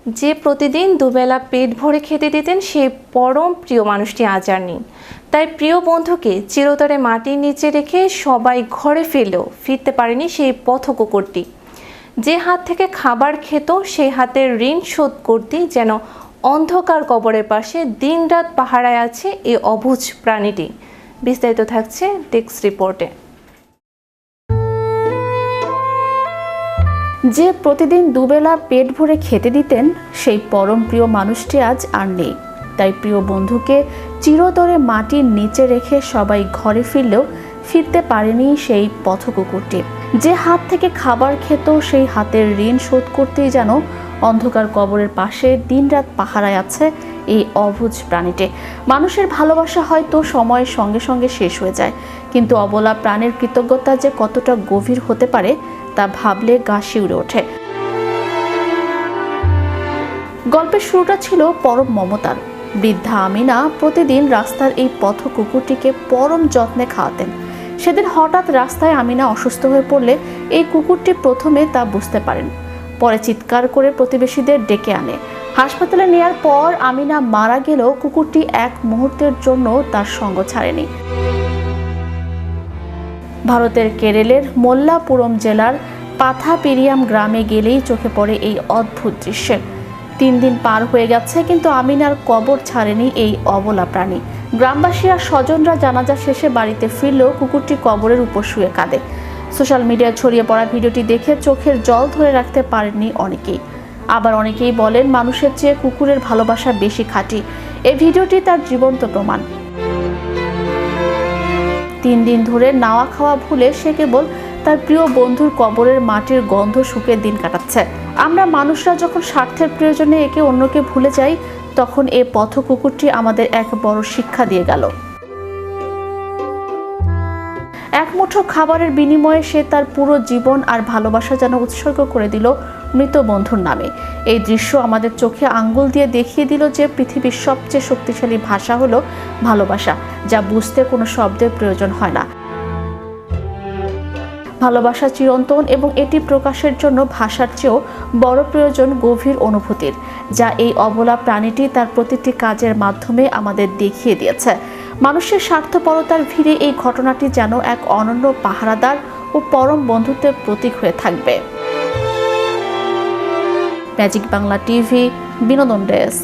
যে প্রতিদিন দুবেলা পেট ভরে খেতে দিতেন সেই পরম প্রিয় মানুষটি আজ আর নেই। তাই প্রিয় বন্ধুকে চিরতরে মাটির নিচে রেখে সবাই ঘরে ফিরলেও ফিরতে পারেনি সেই পথকুকুরটি। যে হাত থেকে খাবার খেত সেই হাতের ঋণ শোধ করতেই যেন অন্ধকার কবরের পাশে দিনরাত পাহারায় আছে এই অবুঝ প্রাণীটি। বিস্তারিত থাকছে ডেস্ক রিপোর্টে। যে প্রতিদিন দুবেলা পেট ভরে খেতে দিতেন সেই পরম প্রিয় মানুষটি আজ আর নেই। তাই প্রিয় বন্ধুকে চিরতরে মাটির নিচে রেখে সবাই ঘরে ফিরলেও ফিরতে পারেনি সেই পথকুকুরটি। যে হাত থেকে খাবার খেত সেই হাতের ঋণ শোধ করতেই যেন অন্ধকার কবরের পাশে দিনরাত পাহারায় আছে এই অবুঝ প্রাণীটি। মানুষের ভালোবাসা হয়তো সময়ের সঙ্গে সঙ্গে শেষ হয়ে যায়, কিন্তু অবলা প্রাণের কৃতজ্ঞতা যে কতটা গভীর হতে পারে তা ভাবলে গা শিউরে ওঠে। গল্পের শুরুটা ছিল পরম মমতার। বৃদ্ধা আমিনা প্রতিদিন রাস্তার এই পথ কুকুরটিকে পরম যত্নে খাওয়াতেন। সেদিন হঠাৎ রাস্তায় আমিনা অসুস্থ হয়ে পড়লে এই কুকুরটি প্রথমে তা বুঝতে পারেন। পরে চিৎকার করে প্রতিবেশীদের ডেকে আনে। হাসপাতালে নেয়ার পর আমিনা মারা গেলেও কুকুরটি এক মুহূর্তের জন্য তার সঙ্গ ছাড়েনি। ভারতের কেরলের মল্লাপুরম জেলার পাথাপিরিয়াম গ্রামে গেলেই চোখে পড়ে এই অদ্ভুত দৃশ্যে। 3 দিন পার হয়ে গেছে, কিন্তু আমিনার কবর ছাড়েনি এই অবলা প্রাণী। গ্রামবাসী আর স্বজনরা জানাজা শেষে বাড়িতে ফিরলেও কুকুরটি কবরের উপর শুয়ে কাঁদে। সোশ্যাল মিডিয়ায় ছড়িয়ে পড়া ভিডিওটি দেখে চোখের জল ধরে রাখতে পারেননি অনেকেই। আবার অনেকেই বলেন মানুষের চেয়ে কুকুরের ভালোবাসা বেশি খাঁটি। এই ভিডিওটি তার জীবন্ত প্রমাণ। 3 দিন ধরে নাওয়া খাওয়া ভুলে সে কেবল তার প্রিয় বন্ধুর কবরের মাটির গন্ধ শুকে দিন কাটাচ্ছে। আমরা মানুষরা যখন স্বার্থের প্রয়োজনে একে অন্যকে ভুলে যাই, তখন এই পথ কুকুরটি আমাদের এক বড় শিক্ষা দিয়ে গেল। এক মুঠো খাবারের বিনিময়ে সে তার পুরো জীবন আর ভালোবাসা যেন উৎসর্গ করে দিল মৃত বন্ধুর নামে। এই দৃশ্য আমাদের চোখে আঙ্গুল দিয়ে দেখিয়ে দিল যে পৃথিবীর সবচেয়ে শক্তিশালী ভাষা হলো ভালোবাসা, যা বুঝতে কোনো শব্দের প্রয়োজন হয় না। ভালোবাসা চিরন্তন এবং এটি প্রকাশের জন্য ভাষার চেয়েও বড় প্রয়োজন গভীর অনুভূতির, যা এই অবলা প্রাণীটি তার প্রতিটি কাজের মাধ্যমে আমাদের দেখিয়ে দিয়েছে। মানুষের স্বার্থপরতার ভিড়ে এই ঘটনাটি যেন এক অনন্য পাহারাদার ও পরম বন্ধুত্বের প্রতীক হয়ে থাকবে। ম্যাজিক বাংলা টিভি, বিনোদন ডেস্ক।